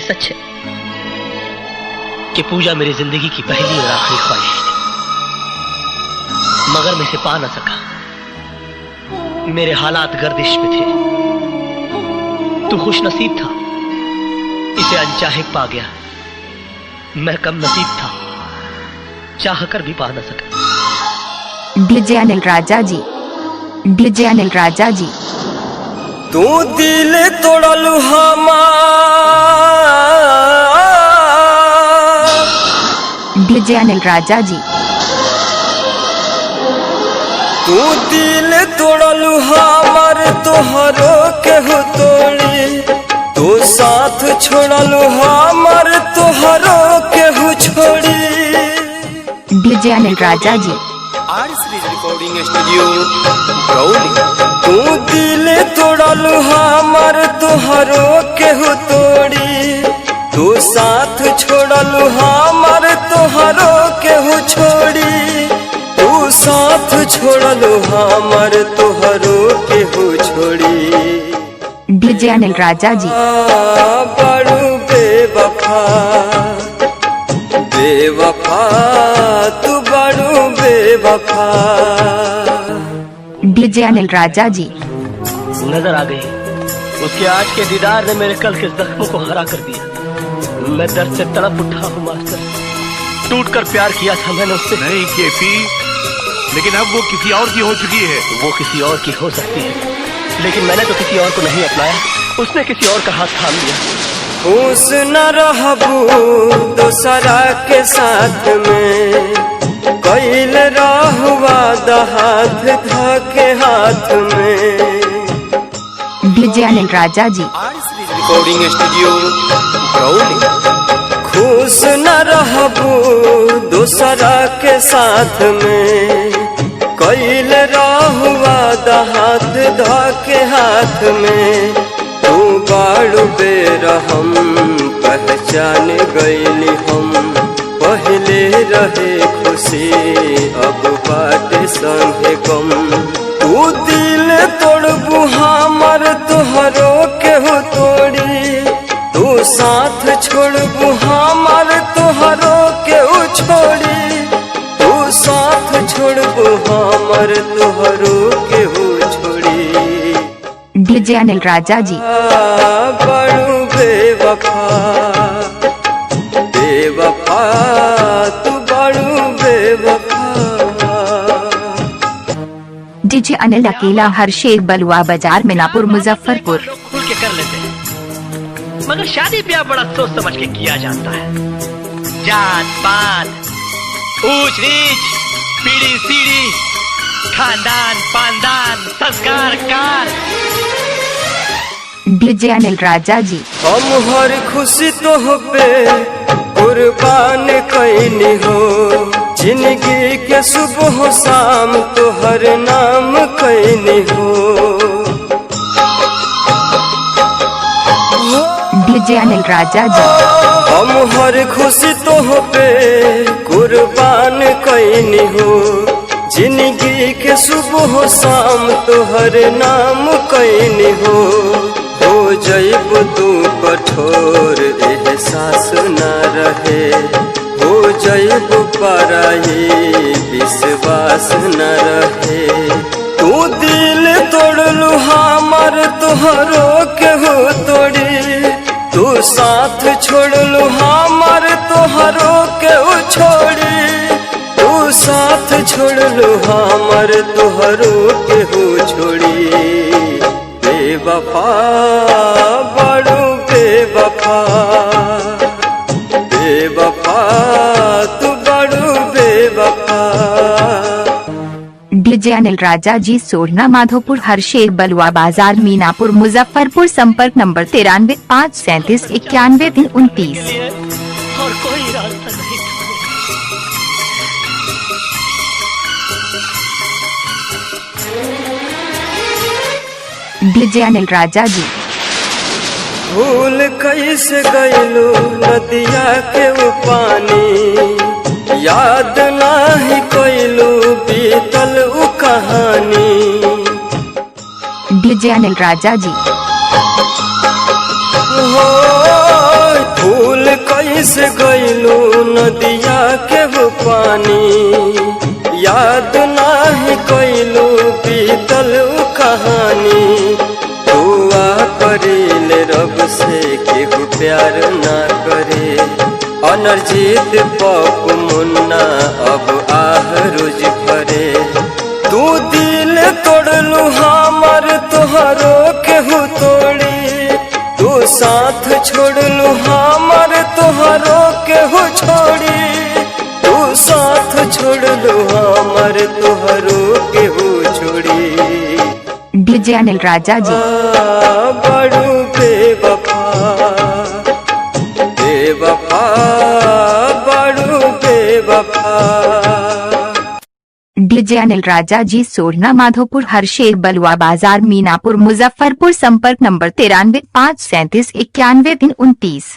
सच है कि पूजा मेरी जिंदगी की पहली और आखिरी ख्वाहिश थी, मगर मैं इसे पा न सका। मेरे हालात गर्दिश में थे। तू खुश नसीब था, इसे अनचाहे पा गया। मैं कम नसीब था, चाह कर भी पा न सका। डीजे अनिल राजा जी, डीजे अनिल राजा जी। तू दिल तोड़लू हमार, डीजे अनिल राजा जी। तू दिल तोड़लू हमार, तोहरो केहू तोड़ी। तू साथ छोड़लू हमार, तोहरो केहू छोड़ी। डीजे अनिल राजा जी। रिकॉर्डिंग स्टूडियो तू दिल तोड़लू हमार, तोहरो केहू तोड़ी। तू साथ छोड़लू हमार, तोहरो केहू छोड़ी। तू साथ छोड़लू हमार, तोहरो केहू छोड़ी। डीजे अनिल राजा जी। बड़ू बेवफा, बेवफा तू बड़ू बेवफा। डीजे अनिल राजा जी। नजर आ गई उसके आज के दीदार ने मेरे कल के जख्मों को हरा कर दिया। मैं दर्द से तड़प उठा हूँ मास्टर, टूट कर प्यार किया था मैंने उससे। नहीं केपी, लेकिन अब वो किसी और की हो चुकी है। वो किसी और की हो सकती है, लेकिन मैंने तो किसी और को नहीं अपनाया, उसने किसी और का हाथ थाम लिया। खुश न रहबू दोसरा के साथ में, कैल रहुआ हाथ धके हाथ में। डीजे अनिल राजा जी। रिकॉर्डिंग स्टूडियो खुश न रहबू दोसरा के साथ में, कैल रहुआ हाथ धके हाथ में। तू बाड़ू बेरहम पहचान गईली हम, पहले रहे खुशी अब बाटे संगे गम। तू दिल तोड़बू हमार, तोहरो केहू तोड़ी। तू साथ छोड़बू हमार, तोहरो केहू छोड़ी। तू साथ छोड़बू हमार, तोहरो केहू छोड़ी। डीजे अनिल राजा जी। बड़ू बेवफा, बेवफा तू बड़ू बेवफा। डीजे अनिल अकेला हर शेख बलुआ बाजार मीनापुर मुजफ्फरपुर। खुल के कर लेते हैं, मगर शादी ब्याह बड़ा सोच समझ के किया जाता है। जात पात, ऊंच नीच, पीढ़ी सीढ़ी, खानदान पानदान, संस्कार कार। डीजे अनिल राजा जी। हम हर खुशी तो पे कुर्बान कैनी हो, जिंदगी के सुबह शाम तोहर नाम कैनी हो। डीजे अनिल राजा जी। हम हर खुशी तो पे कुर्बान कैनी हो, जिंदगी के सुबह शाम तोहर नाम कैनी हो। हो जैब तू कठोर एहसास न रहे, हो जैब पराई विश्वास न रहे। तू दिल तोड़लू हमार, तोहरो केहू तोड़ी। तू साथ छोड़लू हमार, तोहरो केहू छोड़ी। तू साथ छोड़लू हमार, तोहरो केहू छोड़ी। बेवफा बड़ू बेवफा, बेवफा तू बड़ू बेवफा। डीजे अनिल राजा जी। सोढ़ना माधोपुर हर शेख बलुआ बाजार मीनापुर मुजफ्फरपुर। संपर्क नंबर 93 537 91 329। और कोई रास्ता नहीं। डीजे अनिल राजा जी। भूल कैसे गईलू नदिया के वो पानी, याद नाही कोइलू बीतल उ कहानी। डीजे अनिल राजा जी। हो कैसे गइलू नदिया के वो पानी याद नाही कइलू बीतल उ कहानी दुआ करिले रब से केहू प्यार ना करे अनर्जित पप मुन्ना अब आह रोज भरे तू दिल तोड़लू हमर तोहरो केहू तोड़ी तू साथ छोड़लू हमर तोहरो केहू छोड़ी तू साथ छोड़लू हमर तोहरो केहू छोड़ी डीजे अनिल राजा जी। बड़ू बेवफा बेवफा बड़ू बेवफा। डीजे अनिल राजा जी सोढ़ना माधोपुर हरशेर बलुआ बाजार मीनापुर मुजफ्फरपुर संपर्क नंबर 93 537 91 329।